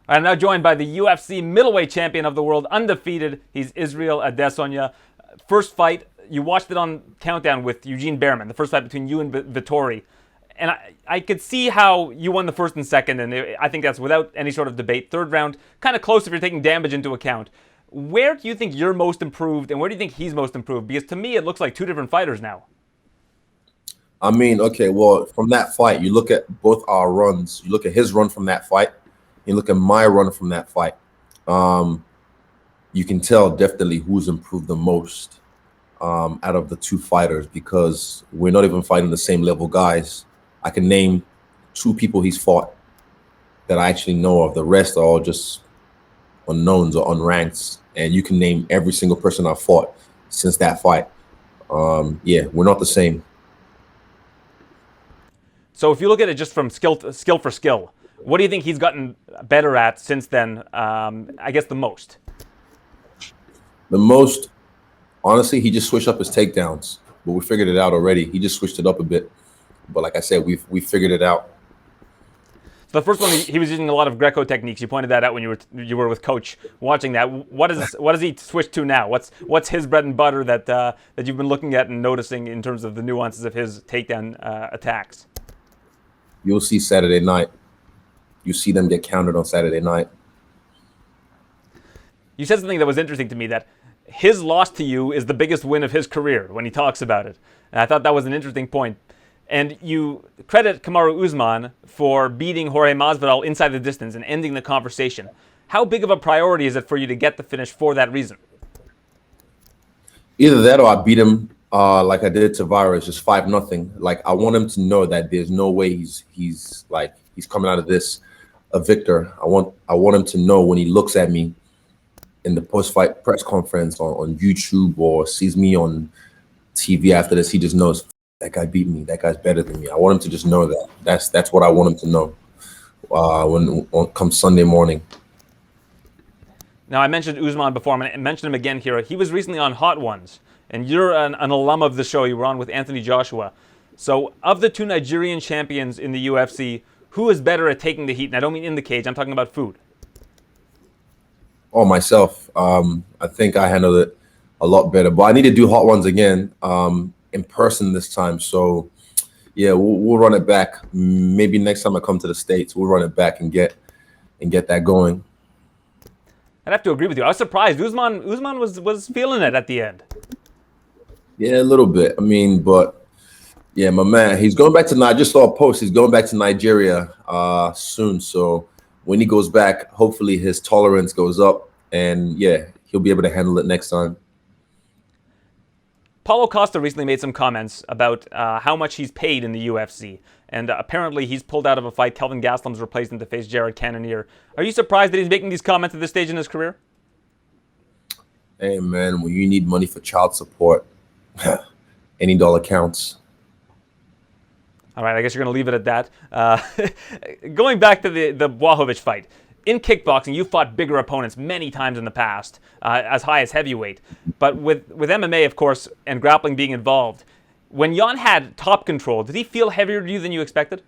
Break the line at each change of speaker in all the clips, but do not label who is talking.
I'm now joined by the UFC middleweight champion of the world, undefeated. He's Israel Adesanya. First fight, you watched it on Countdown with Eugene Behrman, the first fight between you and Vettori. And I could see how you won the first and second, and I think that's without any sort of debate. Third round, kind of close if you're taking damage into account. Where do you think you're most improved, and where do you think he's most improved? Because to me, it looks like two different fighters now.
I mean, okay, well, from that fight, you look at both our runs. You look at his run from that fight. You look at my run from that fight. You can tell definitely who's improved the most out of the two fighters, because we're not even fighting the same level guys. I can name two people he's fought that I actually know of. The rest are all just unknowns or unranked. And you can name every single person I've fought since that fight. Yeah, we're not the same.
So if you look at it just from skill for skill, what do you think he's gotten better at since then? I guess the most.
The most, honestly, he just switched up his takedowns, but we figured it out already. He just switched it up a bit, but like I said, we figured it out.
So the first one, he was using a lot of Greco techniques. You pointed that out when you were with Coach watching that. What does he switch to now? What's his bread and butter that you've been looking at and noticing in terms of the nuances of his takedown attacks?
You'll see Saturday night. You see them get counted on Saturday night.
You said something that was interesting to me, that his loss to you is the biggest win of his career when he talks about it. And I thought that was an interesting point. And you credit Kamaru Usman for beating Jorge Masvidal inside the distance and ending the conversation. How big of a priority is it for you to get the finish for that reason?
Either that or I beat him like I did to Virus, just 5-0. Like, I want him to know that there's no way he's coming out of this a victor. I want him to know when he looks at me in the post-fight press conference on YouTube or sees me on TV after this, he just knows that guy beat me. That guy's better than me. I want him to just know that. That's what I want him to know when come Sunday morning.
Now, I mentioned Usman before. I'm going to mention him again here. He was recently on Hot Ones, and you're an alum of the show. You were on with Anthony Joshua. So, of the two Nigerian champions in the UFC, who is better at taking the heat? And I don't mean in the cage. I'm talking about food.
Oh, myself. I think I handled it a lot better. But I need to do Hot Ones again in person this time. So, yeah, we'll run it back. Maybe next time I come to the States, we'll run it back and get that going.
I'd have to agree with you. I was surprised. Usman was feeling it at the end.
Yeah, a little bit. I mean, but yeah, my man, he's going back to. I just saw a post. He's going back to Nigeria soon. So when he goes back, hopefully his tolerance goes up, and yeah, he'll be able to handle it next time.
Paulo Costa recently made some comments about how much he's paid in the UFC. And apparently he's pulled out of a fight. Kelvin Gastelum's replaced him to face Jared Cannonier. Are you surprised that he's making these comments at this stage in his career?
Hey, man, when you need money for child support, any dollar counts.
All right, I guess you're going to leave it at that. Going back to the Blachowicz fight. In kickboxing, you fought bigger opponents many times in the past, as high as heavyweight. But with MMA, of course, and grappling being involved, when Jan had top control, did he feel heavier to you than you expected?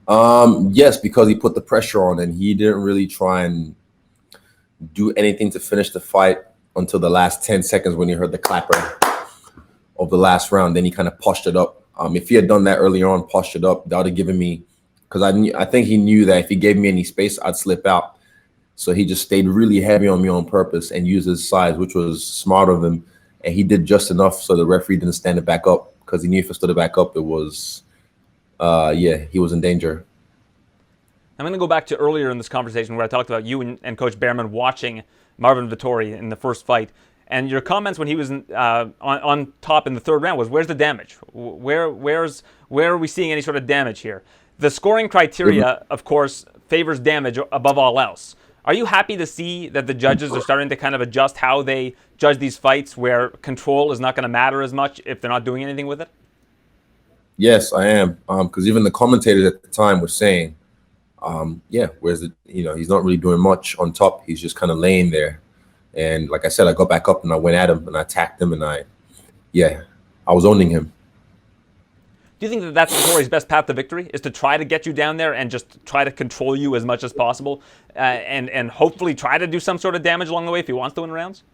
Yes, because he put the pressure on, and he didn't really try and do anything to finish the fight until the last 10 seconds when he heard the clapper of the last round. Then he kind of pushed it up. If he had done that earlier on, pushed it up, that would have given me, because I think he knew that if he gave me any space, I'd slip out. So he just stayed really heavy on me on purpose and used his size, which was smart of him. And he did just enough so the referee didn't stand it back up, because he knew if it stood it back up, it was, he was in danger.
I'm going to go back to earlier in this conversation where I talked about you and Coach Behrman watching Marvin Vettori in the first fight. And your comments when he was on top in the third round was, where's the damage? Where are we seeing any sort of damage here? The scoring criteria, of course, favors damage above all else. Are you happy to see that the judges are starting to kind of adjust how they judge these fights, where control is not going to matter as much if they're not doing anything with it?
Yes, I am. Because even the commentators at the time were saying, where's the, he's not really doing much on top. He's just kind of laying there. And like I said, I got back up and I went at him and I attacked him, and I was owning him.
Do you think that that's Vettori's best path to victory, is to try to get you down there and just try to control you as much as possible, and hopefully try to do some sort of damage along the way if he wants to win rounds?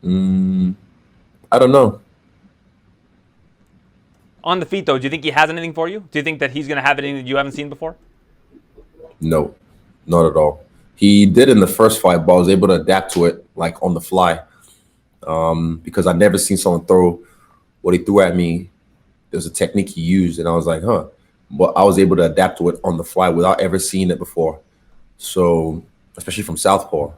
I don't know.
On the feet, though, do you think he has anything for you? Do you think that he's going to have anything that you haven't seen before?
No, not at all. He did in the first fight, but I was able to adapt to it like on the fly, because I'd never seen someone throw what he threw at me. There's a technique he used, and I was like, huh. But I was able to adapt to it on the fly without ever seeing it before. So, especially from southpaw.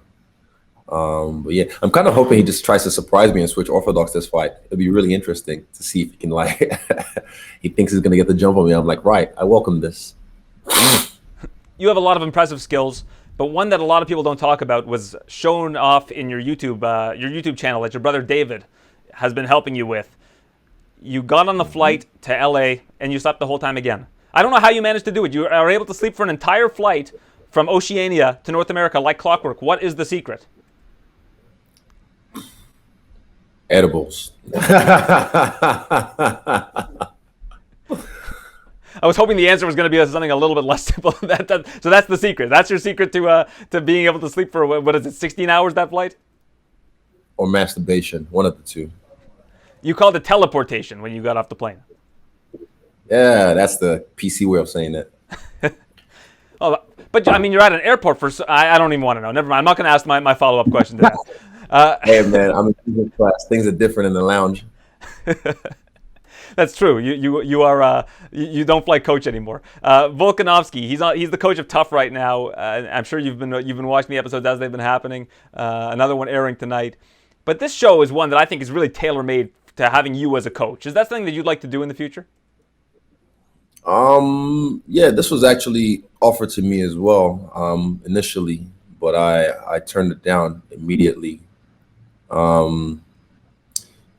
But yeah, I'm kind of hoping he just tries to surprise me and switch orthodox this fight. It'd be really interesting to see if he can like, he thinks he's gonna get the jump on me. I'm like, right, I welcome this.
You have a lot of impressive skills, but one that a lot of people don't talk about was shown off in your YouTube channel that your brother David has been helping you with. You got on the flight to LA and you slept the whole time again. I don't know how you managed to do it. You are able to sleep for an entire flight from Oceania to North America like clockwork. What is the secret?
Edibles.
I was hoping the answer was going to be something a little bit less simple than that. So that's the secret. That's your secret to being able to sleep for, what is it, 16 hours, that flight?
Or masturbation, one of the two.
You called it teleportation when you got off the plane.
Yeah, that's the PC way of saying it.
Oh, but I mean, you're at an airport for, I don't even want to know. Never mind. I'm not going to ask my follow-up question to that.
Hey, man, I'm in business class. Things are different in the lounge.
That's true. You don't fly coach anymore. Volkanovski, he's the coach of Tough right now. I'm sure you've been watching the episodes as they've been happening. Another one airing tonight. But this show is one that I think is really tailor-made to having you as a coach. Is that something that you'd like to do in the future?
Yeah, this was actually offered to me as well, initially, but I turned it down immediately.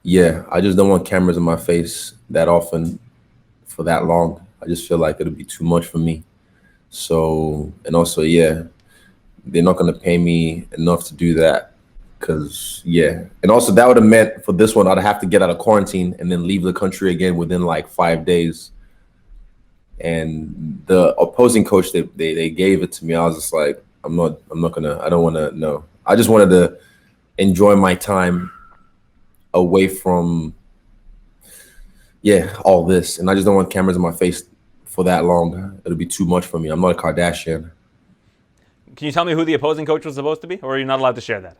Yeah, I just don't want cameras in my face that often for that long. I just feel like it'll be too much for me. So, and also, yeah, they're not going to pay me enough to do that. Because, yeah. And also, that would have meant for this one, I'd have to get out of quarantine and then leave the country again within like 5 days. And the opposing coach, they gave it to me. I was just like, I don't want to, no. I just wanted to enjoy my time away from, yeah, all this. And I just don't want cameras in my face for that long. It'll be too much for me. I'm not a Kardashian.
Can you tell me who the opposing coach was supposed to be, or are you not allowed to share that?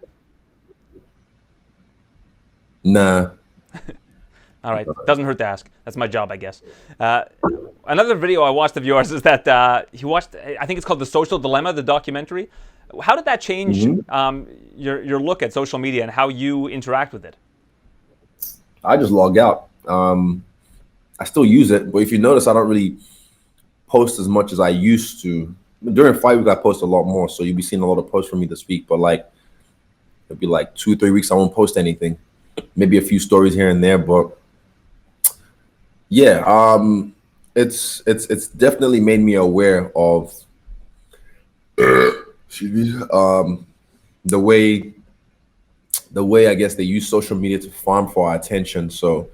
Nah.
All right, doesn't hurt to ask. That's my job, I guess. Another video I watched of yours is that you watched, I think it's called The Social Dilemma, the documentary. How did that change your look at social media and how you interact with it?
I just log out. I still use it, but if you notice, I don't really post as much as I used to. During fight week, I post a lot more, so you'll be seeing a lot of posts from me this week. But like, it'll be like 2-3 weeks I won't post anything. Maybe a few stories here and there, but yeah, it's definitely made me aware of excuse me, the way I guess they use social media to farm for our attention. So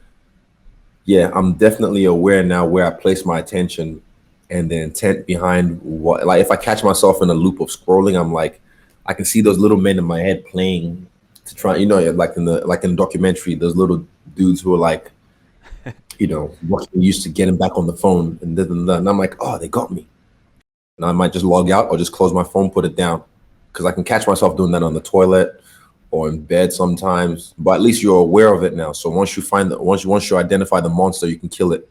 yeah, I'm definitely aware now where I place my attention and the intent behind what, like if I catch myself in a loop of scrolling, I'm like, I can see those little men in my head playing to try, you know, like in the documentary, those little dudes who are like, you know, working used to getting back on the phone and this and that. And I'm like, oh, they got me. And I might just log out or just close my phone, put it down, because I can catch myself doing that on the toilet or in bed sometimes. But at least you're aware of it now. So once you identify the monster, you can kill it.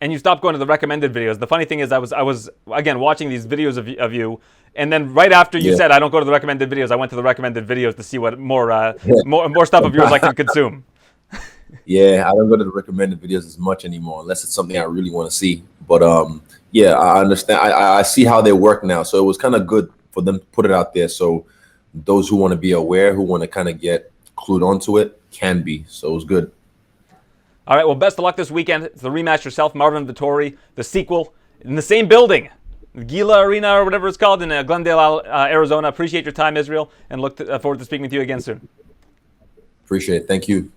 And you stopped going to the recommended videos. The funny thing is, I was again watching these videos of you, and then right after you said I don't go to the recommended videos, I went to the recommended videos to see what more stuff of yours I can consume.
Yeah, I don't go to the recommended videos as much anymore unless it's something I really want to see. But yeah, I understand. I see how they work now. So it was kind of good for them to put it out there. So those who want to be aware, who want to kind of get clued onto it, can be. So it was good.
All right, well, best of luck this weekend. It's the rematch yourself, Marvin Vettori, the sequel, in the same building, the Gila Arena or whatever it's called in Glendale, Arizona. Appreciate your time, Israel, and look forward to speaking with you again soon.
Appreciate it. Thank you.